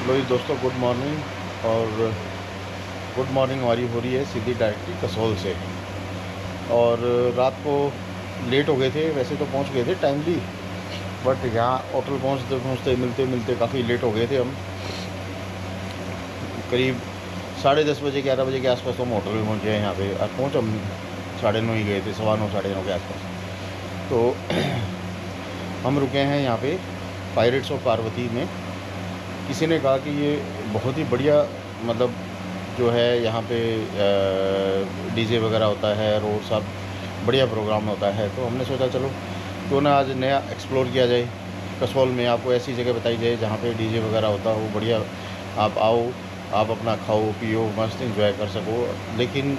लो जी दोस्तों, good morning. और good morning हमारी हो रही है सीधी डायरेक्टली कसोल से। और रात को लेट हो गए थे, वैसे तो पहुंच गए थे टाइमली, बट यहाँ होटल पहुंचते पहुंचते मिलते मिलते काफ़ी लेट हो गए थे हम। करीब 10:30 बजे 11 बजे के आसपास तो हम होटल में पहुँचे हैं यहाँ पे। और पहुँच हम 9:30 ही गए थे, 9:15 9:30 के आसपास। तो हम रुके हैं यहाँ पे पायरेट्स ऑफ पार्वती में। किसी ने कहा कि ये बहुत ही बढ़िया, मतलब जो है यहाँ पे डीजे वगैरह होता है, रोड सब बढ़िया प्रोग्राम होता है। तो हमने सोचा चलो क्यों ना आज नया एक्सप्लोर किया जाए। कसौल में आपको ऐसी जगह बताई जाए जहाँ पे डीजे वगैरह होता हो, बढ़िया आप आओ, आप अपना खाओ पियो, मस्त इंजॉय कर सको। लेकिन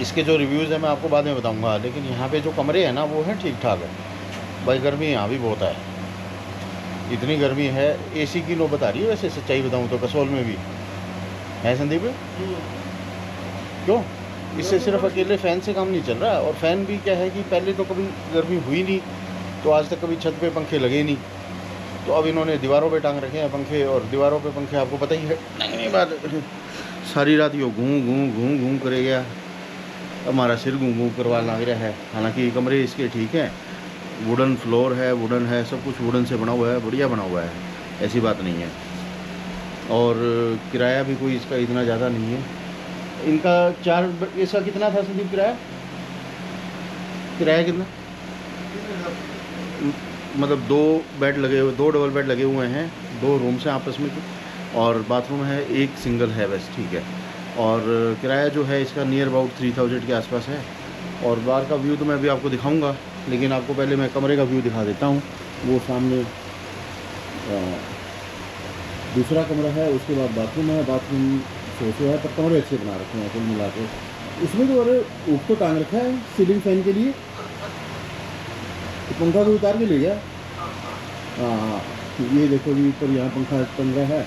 इसके जो रिव्यूज़ हैं मैं आपको बाद में बताऊँगा। लेकिन यहाँ पे जो कमरे हैं ना वो हैं ठीक ठाक है। भाई गर्मी यहाँ भी बहुत है, इतनी गर्मी है, एसी की नौबत आ रही है। वैसे सच्चाई बताऊँ तो कसौल में भी है संदीप। क्यों? इससे सिर्फ अकेले फ़ैन से काम नहीं चल रहा। और फ़ैन भी क्या है कि पहले तो कभी गर्मी हुई नहीं, तो आज तक कभी छत पे पंखे लगे नहीं। तो अब इन्होंने दीवारों पे टांग रखे हैं पंखे, और दीवारों पे पंखे आपको पता ही है नहीं बात। सारी रात यो घूं घूं घूं घूं करे गया, हमारा सिर घूं घूं करवा लग रहा है। हालांकि कमरे इसके ठीक हैं, वुडन फ्लोर है, वुडन है, सब कुछ वुडन से बना हुआ है, बढ़िया बना हुआ है, ऐसी बात नहीं है। और किराया भी कोई इसका इतना ज़्यादा नहीं है। इनका इसका कितना था संदीप किराया? किराया कितना? मतलब 2 बेड लगे हुए, 2 डबल बेड लगे हुए हैं, 2 रूम्स हैं आपस में, और बाथरूम है, एक सिंगल है बस, ठीक है। और किराया जो है इसका नियर अबाउट 3000 के आसपास है। और बाहर का व्यू तो मैं अभी आपको दिखाऊंगा, लेकिन आपको पहले मैं कमरे का व्यू दिखा देता हूँ। वो सामने दूसरा कमरा है, उसके बाद बाथरूम है। बाथरूम सोफे है, पर कमरे अच्छे बना रखे हैं कुल मिला के। इसमें तो अरे ऊपर तो टांग रखा है सीलिंग फैन के लिए, तो पंखा को उतार के ले गया। हाँ, ये देखो जी, ऊपर यहाँ पंखा टंग रहा है,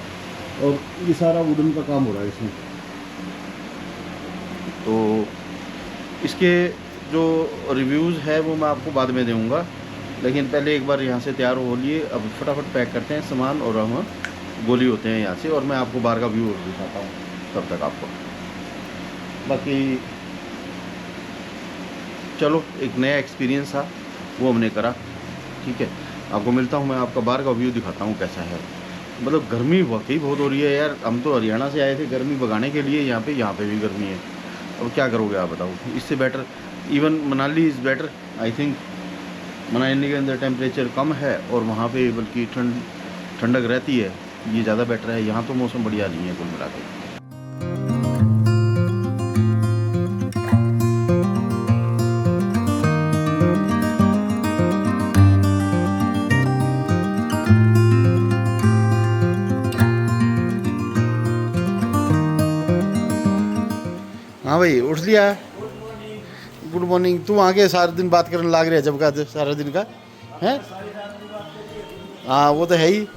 और ये सारा वुडन का काम हो रहा है इसमें। तो इसके जो रिव्यूज़ है वो मैं आपको बाद में दूँगा, लेकिन पहले एक बार यहाँ से तैयार हो लिए। अब फटाफट पैक करते हैं सामान, और हम गोली होते हैं यहाँ से, और मैं आपको बाहर का व्यू दिखाता हूँ तब तक आपको। बाकी चलो, एक नया एक्सपीरियंस था वो हमने करा, ठीक है। आपको मिलता हूँ, मैं आपका बाहर का व्यू दिखाता हूँ कैसा है। मतलब गर्मी वाकई बहुत हो रही है यार। हम तो हरियाणा से आए थे गर्मी भगाने के लिए, यहाँ पे भी गर्मी है। अब क्या करोगे आप बताओ? इससे better even Manali is better I think. Manali के अंदर टेम्परेचर कम है, और वहाँ पे बल्कि ठंडक रहती है, ये ज़्यादा बेटर है। यहाँ तो मौसम बढ़िया नहीं है कुल मिला के। हाँ भाई, उठ लिया? Good morning. तू आगे सारा दिन बात करने लाग रहा है, जब का सारा दिन का है। हाँ वो तो है ही।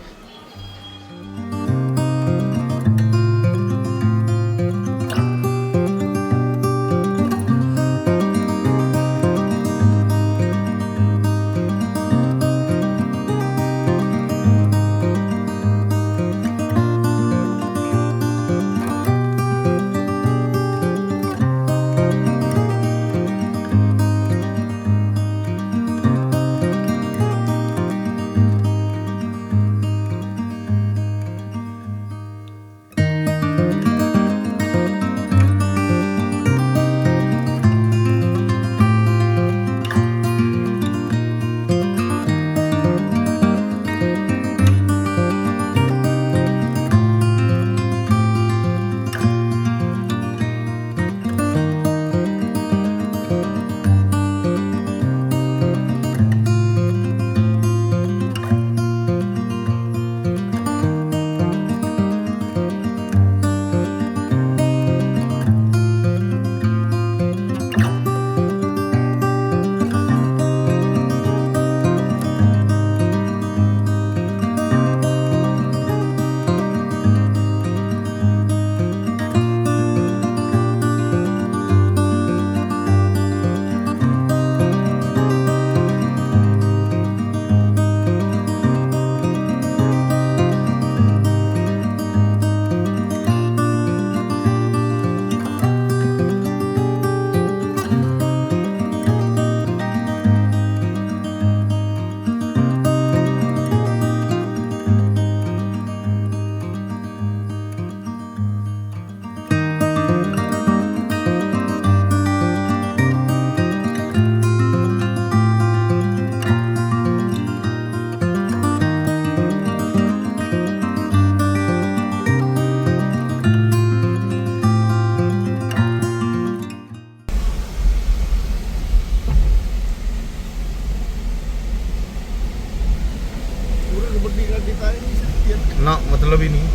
मतलब ही नहीं।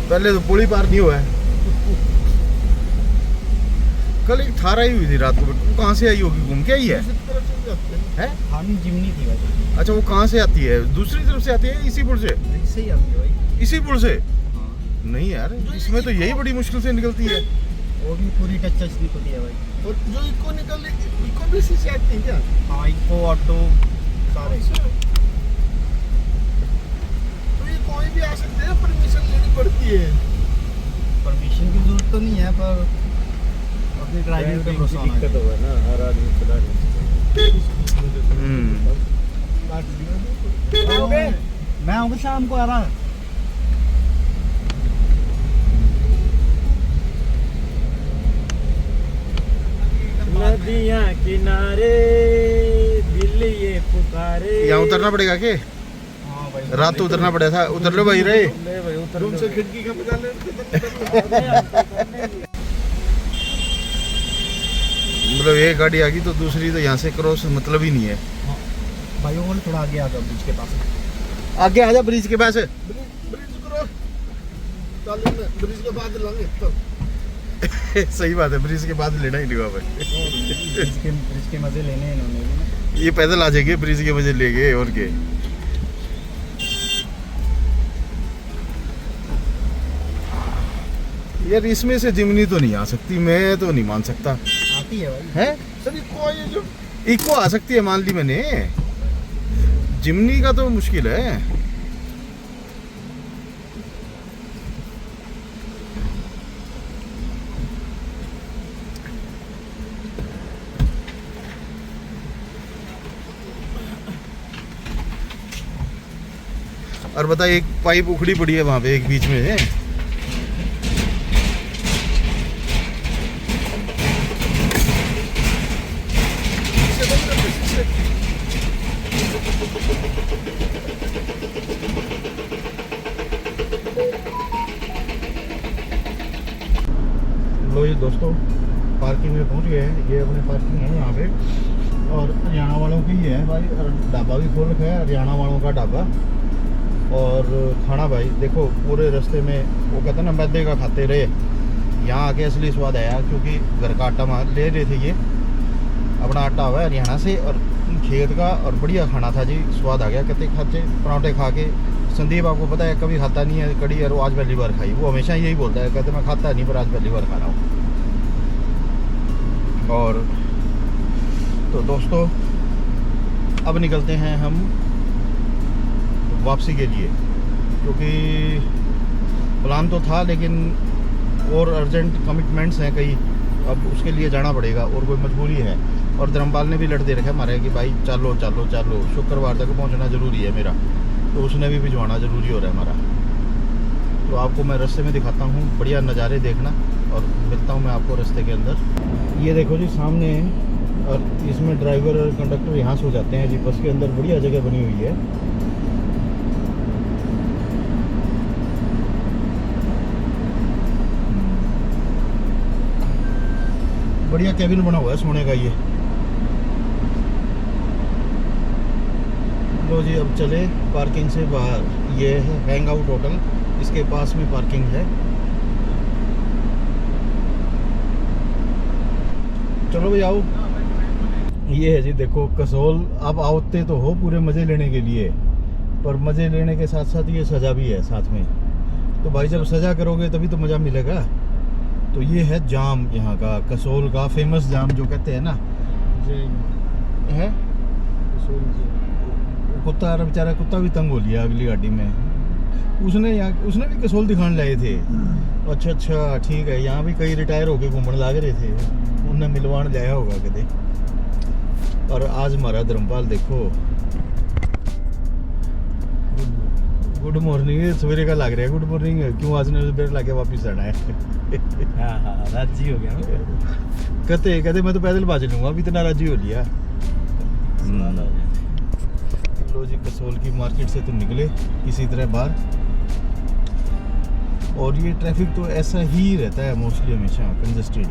पहले तो पुल ही पार नहीं हुआ है। कल एक थार आई हुई थी रात को, वो कहाँ से आई होगी, घूम के आई है? जिमनी थी भाई। अच्छा, वो कहाँ से आती है? दूसरी तरफ से आती है, इसी पुल से? इससे ही आती है भाई। इसी पुल से? हाँ। नहीं यार, इसमें तो यही बड़ी मुश्किल से निकलती है। वो भी पूरी टच निकलती है भाई। और जो इको निकल इको भी इसी से आती है क्या? हाँ, इको ऑटो सारे। तो ये कोई भी आ सकते हैं, परमिशन लेनी पड़ती है? परमिशन की जरूरत तो नहीं है, पर अपनी ड्राइविंग पे भरोसा होना दिक्कत होगा ना, हर आदमी चला नहीं चाहिए। मैं आऊँगा शाम को आ रहा। नदियाँ किनारे दिल ये पुकारे। यहाँ उतरना पड़ेगा के? हाँ भाई, रात तो उतरना पड़ा था। उतर लो भाई रे। ले भाई उतर रूम से खिड़की का बजा ले। मतलब एक गाड़ी आ गई तो दूसरी तो यहाँ से क्रॉस मतलब ही नहीं है। भाई वो थोड़ा आगे आ जाओ, ब्रिज के पास। आगे आ जा ब्रिज के पास। ब्रिज करो, ब्रिज के बाद लाएंगे तब। सही बात है, ब्रिज के बाद लेना ही नहीं हुआ भाई। ब्रिज के मजे लेने हैं इन्होंने भी ना। ये पैदल आ जाएंगे, ब्रिज के मजे ले गए और के। यार इसमें से जिमनी तो नहीं आ सकती, मैं तो नहीं मान सकता। आती है भाई। है सर इको ये जो इको आ सकती है, मान ली मैंने। जिमनी का तो मुश्किल है। और बता, एक पाइप उखड़ी पड़ी है वहां पे, एक बीच में है। लो ये दोस्तों, पार्किंग में पहुंच गए हैं। ये अपने पार्किंग है यहाँ पे, और हरियाणा वालों की ही है भाई। और ढाबा भी खोल रखा है, हरियाणा वालों का ढाबा। और खाना भाई देखो, पूरे रास्ते में वो कहते हैं ना, मैदे का खाते रहे। यहाँ आके असली स्वाद आया, क्योंकि घर का आटा ले रहे थे। ये अपना आटा हुआ है हरियाणा से, और खेत का, और बढ़िया खाना था जी। स्वाद आ गया। कहते खाते पराठे खा के। संदीप आपको पता है कभी खाता नहीं है कड़ी, और वो आज पहली बार खाई। वो हमेशा यही बोलता है, कहते मैं खाता नहीं, पर आज पहली बार खा रहा हूँ। और तो दोस्तों, अब निकलते हैं हम वापसी के लिए, क्योंकि प्लान तो था, लेकिन और अर्जेंट कमिटमेंट्स हैं कई। अब उसके लिए जाना पड़ेगा, और कोई मजबूरी है। और धर्मपाल ने भी लट दे रखा है हमारे कि भाई चलो चलो चलो, शुक्रवार तक पहुंचना ज़रूरी है मेरा। तो उसने भी भिजवाना ज़रूरी हो रहा है हमारा। तो आपको मैं रास्ते में दिखाता हूँ, बढ़िया नज़ारे देखना, और मिलता हूँ मैं आपको रास्ते के अंदर। ये देखो जी सामने है, और इसमें ड्राइवर और कंडक्टर यहाँ सो जाते हैं जी। बस के अंदर बढ़िया जगह बनी हुई है। बढ़िया कैबिन बना हुआ है सोने का ये। लो जी, अब चले पार्किंग से बाहर। ये है हैंग आउट होटल, इसके पास में पार्किंग है। चलो भाई आओ। ये है जी देखो कसोल। आप आओते तो हो पूरे मज़े लेने के लिए, पर मज़े लेने के साथ साथ ये सज़ा भी है साथ में। तो भाई जब सज़ा करोगे तभी तो मज़ा मिलेगा। तो ये है जाम यहाँ का, कसोल का फेमस जाम जो कहते हैं ना। है कुत्ता, बेचारा कुत्ता भी तंग हो लिया अगली गाड़ी में। उसने भी कसोल दिखाने लाए थे। अच्छा अच्छा ठीक है, यहाँ भी कई रिटायर होके घूमने लग रहे थे, उन्हें मिलवान लाया होगा कदे। और आज हमारा धर्मपाल देखो, गुड मॉर्निंग सवेरे का लग रहा है। गुड मॉर्निंग क्यों, आज ने सवेरे लाके वापस जाना है। हाँ राजी हो गया। कहते मैं तो पैदल बाज लूँगा, अभी इतना राजी हो लिया। लो जी, कसोल की मार्केट से तो निकले किसी तरह बाहर। और ये ट्रैफिक तो ऐसा ही रहता है मोस्टली, हमेशा कंजस्टेड।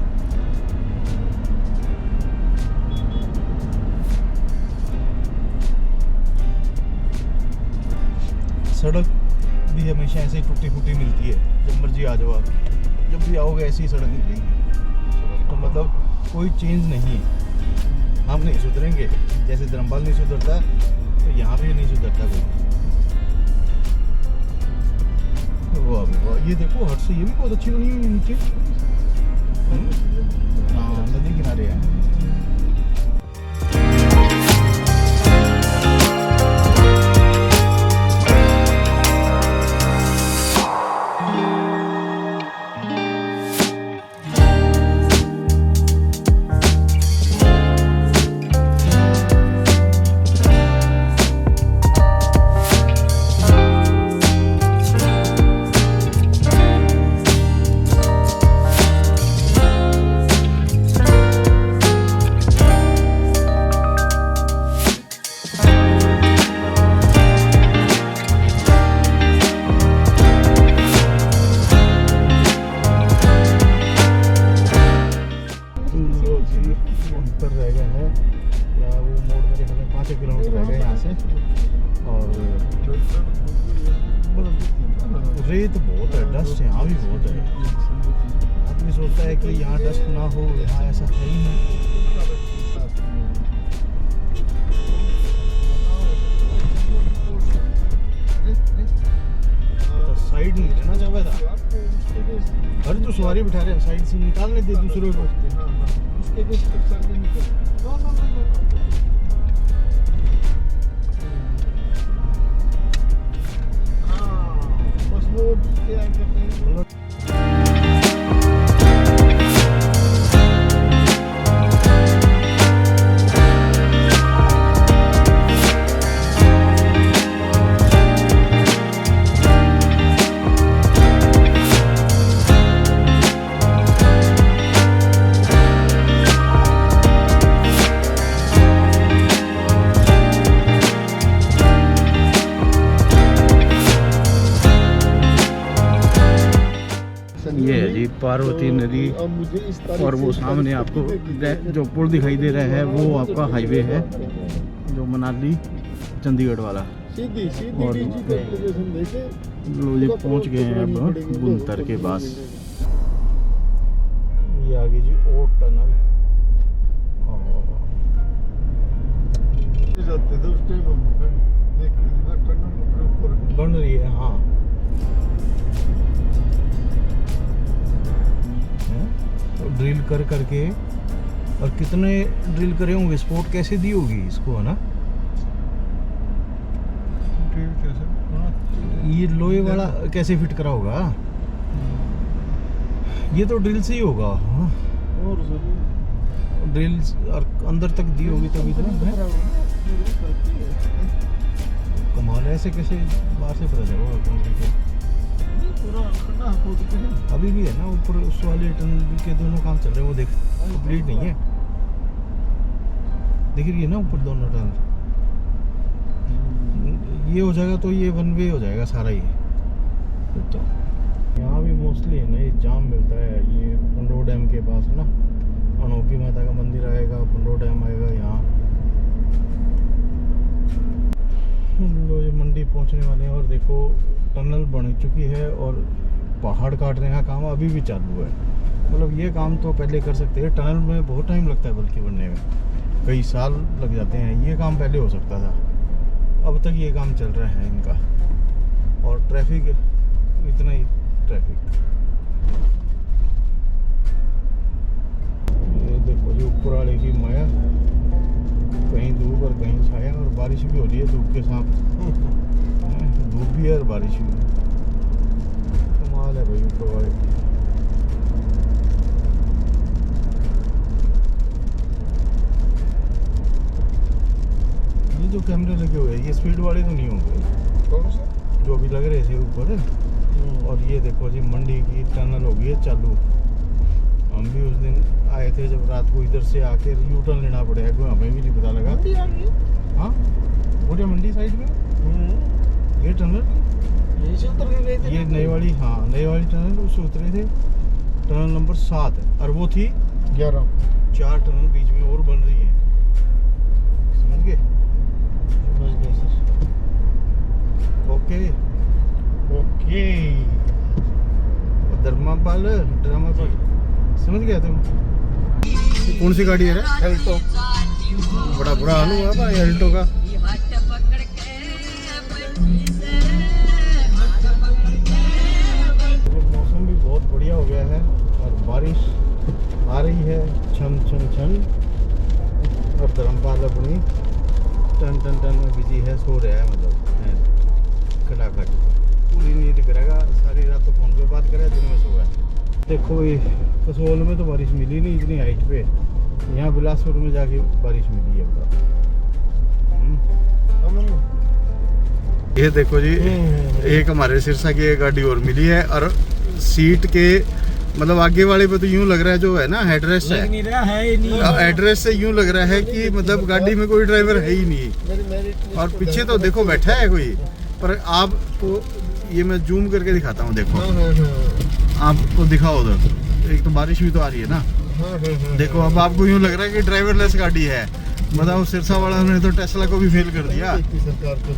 सड़क भी हमेशा ऐसे ही टूटी फूटी मिलती है, जब मर्जी आ जाओ आप, जब भी आओगे ऐसी सड़क मिलेगी। तो मतलब कोई चेंज नहीं है, हम नहीं सुधरेंगे, जैसे धर्मपाल नहीं सुधरता तो यहाँ भी नहीं सुधरता कोई। वाह वाह, ये देखो हट से ये भी बहुत अच्छी बनी हुई है नीचे। हाँ नदी किनारे है। रेत बहुत है, डस्ट यहाँ भी बहुत है। आदमी सोचता है कि यहाँ डस्ट ना हो, यहाँ ऐसा है ही नहीं। तो साइड नहीं लेना चाहता था, अरे तो सवारी बिठा रहे हैं, साइड से निकालने दे दूसरों को। ये है जी पार्वती नदी, और वो सामने आपको जो पुल दिखाई दे रहा है वो आपका हाईवे है, जो मनाली चंडीगढ़ वाला। और ये पहुंच गए हैं अब बुनतर के पास। ये आगे जी ओट टनल बन रही है। हाँ ड्रिल कर करके, और कितने ड्रिल करे होंगे, स्पोर्ट कैसे दी होगी इसको, है ना। ये लोहे वाला कैसे फिट करा होगा, ये तो ड्रिल से ही होगा। हाँ ड्रिल और अंदर तक दी होगी तभी तो। कमाल है, ऐसे कैसे बाहर से पता चलेगा। अभी भी है ना ऊपर उस वाले टनल के दोनों काम चल रहे हैं, वो देख कंप्लीट नहीं है, दिख रही है ना ऊपर दोनों टनल। ये हो जाएगा तो ये वन वे हो जाएगा सारा ही। तो यहाँ भी मोस्टली है ना ये जाम मिलता है, ये पंडो डैम के पास है ना, अनोखी माता का मंदिर आएगा, पंडो डैम आएगा यहाँ। लो ये मंडी पहुँचने वाले हैं, और देखो टनल बन चुकी है और पहाड़ काटने का काम अभी भी चालू है। मतलब ये काम तो पहले कर सकते हैं, टनल में बहुत टाइम लगता है बल्कि बनने में, कई साल लग जाते हैं। ये काम पहले हो सकता था, अब तक ये काम चल रहा है इनका। और ट्रैफिक इतना ही ट्रैफिक। ये देखो जो ऊपर वाले की माया, कहीं धूप और कहीं छाया, और बारिश भी हो रही है धूप के साथ। धूप भी है और बारिश भी। कमाल है भाई ऊपर वाले। ये जो कैमरे लगे हुए हैं ये स्पीड वाले तो नहीं होंगे, कौन सा जो अभी लग रहे थे ऊपर। और ये देखो जी मंडी की टनल हो गई है चालू। हम भी उस दिन आए थे जब रात को, इधर से आके यू टर्न लेना पड़ेगा, हमें भी नहीं पता लगा। हाँ पूरे मंडी साइड में ये टनल, यही से उतर के गए थे ये नई वाली। हाँ नई वाली टनल उससे उतरे थे, टनल नंबर 7 है, और वो थी 11। 4 टनल बीच में और बन रही है, समझ गए। समझ गए सर। ओके। ये धर्मापाल ड्रामापाल समझ गया तुम? कौन सी गाड़ी है रे? अल्टो। बड़ा बुरा हाल हुआ भाई अल्टो का। मौसम भी बहुत बढ़िया हो गया है और बारिश आ रही है छन छन छन। और धर्मपाल अपनी टन टन टन में बिजी है, सो रहा है, मतलब खटाखट पूरी नींद करेगा। सारी रात तो फोन पे बात करे, दिन में सोया। देखो ये कसोल में तो बारिश मिली नहीं इतनी हाइट पे, यहाँ बिलासपुर में जाके बारिश मिली है। ये देखो जी, एक हमारे सिरसा की एक गाड़ी और मिली है और सीट के मतलब आगे वाले पे तो यूं लग रहा है जो है ना हेडरेस्ट है, नहीं रहा है नहीं। एड्रेस से यूं लग रहा है कि मतलब गाड़ी में कोई ड्राइवर है ही नहीं। और पीछे तो देखो बैठा है कोई, पर आपको ये मैं जूम करके दिखाता हूँ। देखो आपको दिखाओ उधर, एक तो बारिश भी तो आ रही है ना। देखो अब आपको यूं लग रहा है कि ड्राइवरलेस गाड़ी है। बताओ सिरसा वाला ने तो टेस्ला को भी फेल कर दिया। सरकार को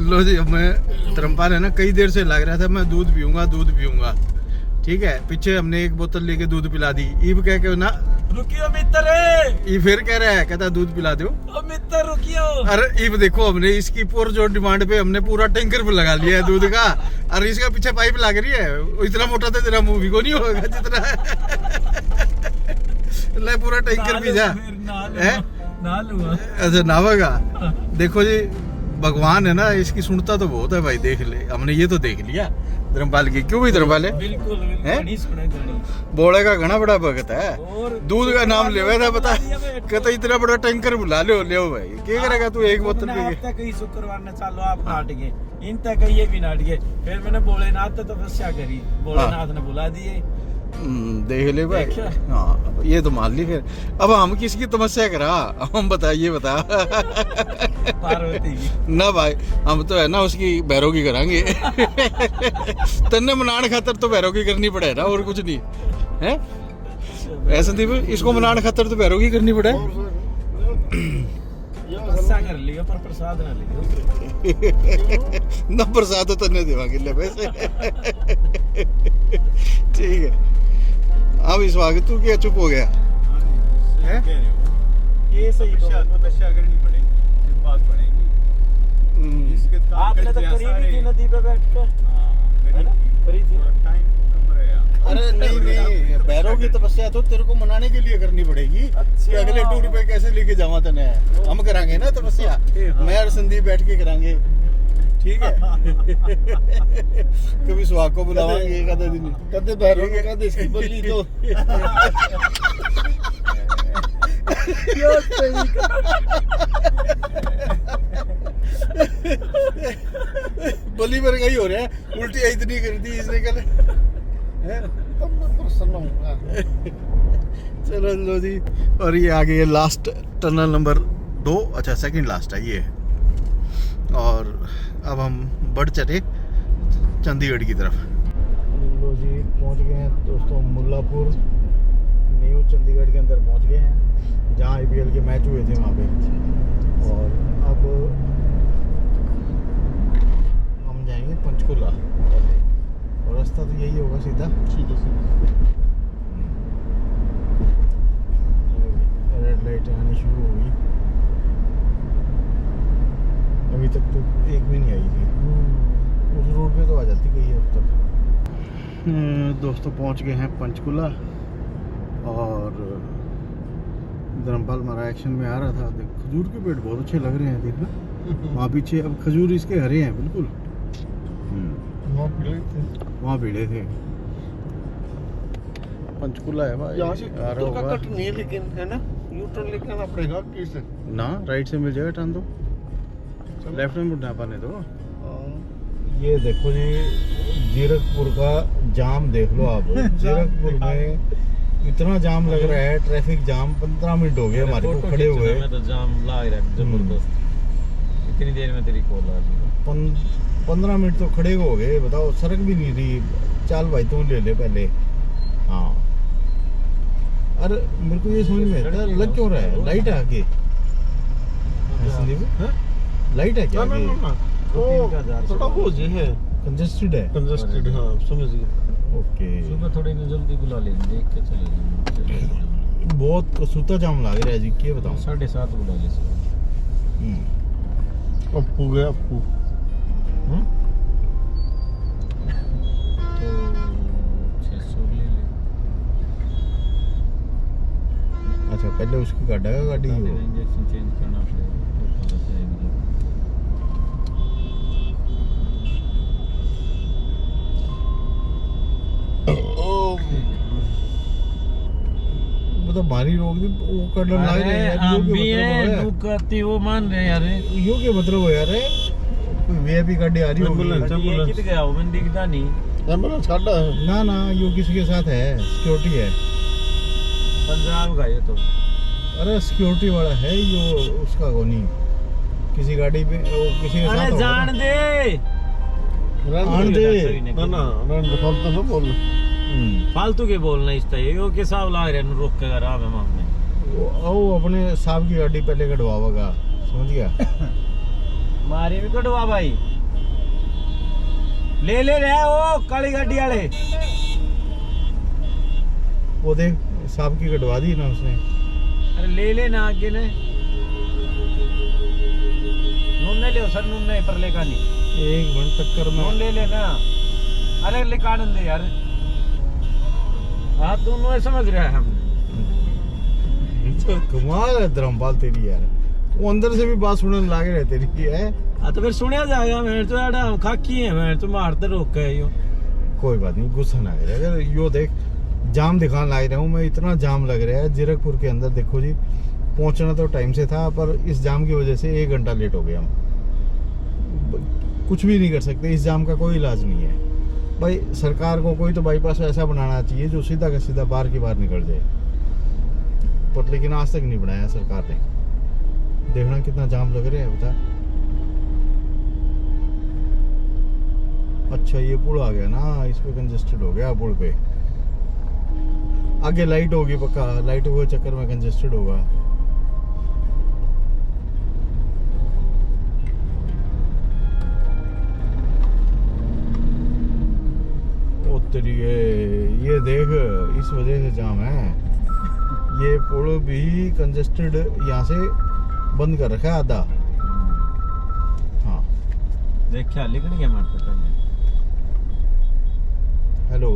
लो जी, अब मैं धर्मपाल है ना, कई देर से लग रहा था मैं दूध पीऊंगा। ठीक है, पीछे हमने एक बोतल लेके दूध पिला दी। ईब कह के ना रुकियो मित्र, ये फिर कह रहा है, कहता दूध पिला दो। ओ मित्र रुकियो। अरे ईब देखो, हमने इसकी पूर जो डिमांड पे हमने पूरा टैंकर पे लगा लिया है दूध का, और इसका पीछे पाइप लग रही है। इतना मोटा तो तेरा मूवी को नहीं होगा जितना ले पूरा टैंकर पी जा। अच्छा नावेगा। देखो जी, भगवान है ना, इसकी सुनता तो बहुत है भाई। देख ले, हमने ये तो देख लिया धर्मपाल की। क्यों भी धर्मपाल है, बिल्कुल बोले का घना बड़ा भगत है। दूध का नाम लेवा था, बता कहता इतना बड़ा टैंकर बुला ले भाई। क्या करेगा तू एक बोतल पी के? कई शुक्रवार ने चालो आप नाट गए, इन तक ये भी नाट गए। फिर मैंने भोलेनाथ तो तपस्या करी, भोलेनाथ ने बुला दिए। देख ले भाई। हाँ ये तो मान ली। फिर अब हम किसकी तपस्या करा, हम बताइए बता। पार्वती की ना भाई, हम तो है ना उसकी भैरव की करांगे। तन्ने मनाने खातर तो भैरव की करनी पड़े ना, और कुछ नहीं है। ऐसा थी इसको मनाने खातर तो भैरव की करनी पड़े। तपस्या कर लियो पर प्रसाद ना लियो। ना प्रसाद तो तन्ने देवांगे ले वैसे। ठीक है, अब इस वागे तू क्या चुप हो गया है? ये सही तपस्या करनी पड़ेगी, बात बनेगी। आपने तो करी भी थी नदी पे बैठ कर, है ना? करी थी। अरे नहीं, भैरव की तपस्या तो तेरे को मनाने के लिए करनी पड़ेगी। कि अगले टूर पे कैसे लेके जावा तने, हम करांगे ना तपस्या। मैं और संदीप बैठ के करांगे, ठीक है। कभी सुहाग को बुलावांगे एक आधा दिन, कदे भैरव के कदे इसकी बल्ली तो बलि पर गई हो रहा है। उल्टी इतनी कर दी इसने कल, तब मैं प्रसन्न हूँ। चलो लो जी, और ये आगे ये लास्ट टनल नंबर 2, अच्छा सेकंड लास्ट है ये। और अब हम बढ़ चले चंडीगढ़ की तरफ। लो जी, पहुंच गए हैं दोस्तों मुल्लापुर, न्यू चंडीगढ़ के अंदर पहुंच गए हैं, जहां IPL के मैच हुए थे वहाँ पे। और अब हम जाएंगे पंचकुला, और रास्ता तो यही होगा सीधा। रेड लाइट आनी शुरू हो गई, अभी तक तो एक भी नहीं आई थी। उस रोड पे तो आ जाती कहीं अब तक। दोस्तों पहुंच गए हैं पंचकुला, और धर्मपाल हमारा एक्शन में आ रहा था। देख खजूर के पेड़ बहुत अच्छे लग रहे हैं, देखना वहाँ पीछे। अब खजूर इसके हरे हैं बिल्कुल, वहाँ पीले थे। वहाँ भीड़े थे। पंचकुला है भाई, यहाँ से आ रहा उत्तर का होगा कट नहीं है लेकिन, है ना, यू टर्न लेके आना पड़ेगा किस ना, राइट से मिल जाएगा टर्न तो, लेफ्ट में मुड़ना पाने तो। ये देखो जी, जीरकपुर का जाम देख लो आप। जीरकपुर में इतना जाम लग रहा है, ट्रैफिक जाम। 15 मिनट हो गए हमारे को खड़े हुए। मैं तो जाम लग रहा है जबरदस्त। इतनी देर में तेरी कॉल आ गई। 15 मिनट तो खड़े हो गए, बताओ। सड़क भी नहीं रही। चल भाई तू ले ले पहले। हाँ, अरे मेरे को ये समझ में आता है, लग क्यों रहा है? लाइट है आगे, लाइट है क्या ना ना आगे? ना, वो थोड़ा वो जी है, कंजेस्टेड है। कंजस्टेड। हाँ समझ गए। ओके, सुबह थोड़ी ना जल्दी बुला लें, देख के चले जाएंगे। बहुत कसूता जाम लग रहा है जी, क्या बताऊं। 7:30 बुला ले सुबह। अप्पू गया अप्पू। तो 600 ले ले। अच्छा, पहले उसकी गाड़ी का गाड़ी हो। इंजेक्शन चेंज करना पड़ेगा तो पता चलेगा। मतलब मारी रोक दी, वो कर लग रहा है। हम यो भी क्या मतलब है है? दुखती वो मान रहे यार। यो क्या मतलब हो यार? कोई वीआईपी गाड़ी आ रही होगी। एम्बुलेंस। ये कित गया वो मैंने दिखता नहीं। एम्बुलेंस खाड़ा है। ना ना, यो किसी के साथ है, सिक्योरिटी है। पंजाब का ये तो। अरे सिक्योरिटी वाला है यो, उसका को नहीं। किसी गाड़ी पे वो किसी के साथ अरे होगा जान ना। दे आन दे। ना ना ना, फालतू ना बोल। फालतू के बोलना इस तरह यो के साहब ला रहे रोक के आराम है मामले। वो अपने साहब की गाड़ी पहले कटवावेगा, समझ गया? मारी भी कटवा भाई, ले ले रहे वो काली गाड़ी वाले। वो देख, साहब की कटवा दी ना उसने। अरे ले ले ना आगे ने नून ले सर, नून पर लेका नहीं। 1 मिनट टक्कर में। नून ले लेना। अरे ले काटन दे यार। हाँ दोनों समझ रहे हैं हम। तो कमाल है धर्मपाल तेरी यार, वो अंदर से भी बात सुनने लागे रहे तेरी है। तो फिर सुनिया जाएगा। मैं तो यार खाकी है, मैं तो मारते रोक के यो। कोई बात नहीं, गुस्सा ना करे। अगर यो देख, जाम दिखाने लाग रहा हूँ मैं, इतना जाम लग रहा है जीरकपुर के अंदर। देखो जी, पहुंचना तो टाइम से था, पर इस जाम की वजह से 1 घंटा लेट हो गया हम। कुछ भी नहीं कर सकते, इस जाम का कोई इलाज नहीं है भाई। सरकार को कोई तो बाईपास ऐसा बनाना चाहिए जो सीधा का सीधा बाहर की बाहर निकल जाए, पर लेकिन आज तक नहीं बनाया सरकार ने। देखना कितना जाम लग रहा है, बता। अच्छा, ये पुल आ गया ना, इस पे कंजेस्टेड हो गया पुल पे। आगे लाइट होगी पक्का, लाइट के चक्कर में कंजेस्टेड होगा। ओ तेरी, ये देख, इस वजह से जाम है। ये पुल भी कंजेस्टेड, यहाँ से बंद कर रखा है आधा। हाँ, देख क्या लिख नहीं है मारते पहले। हेलो।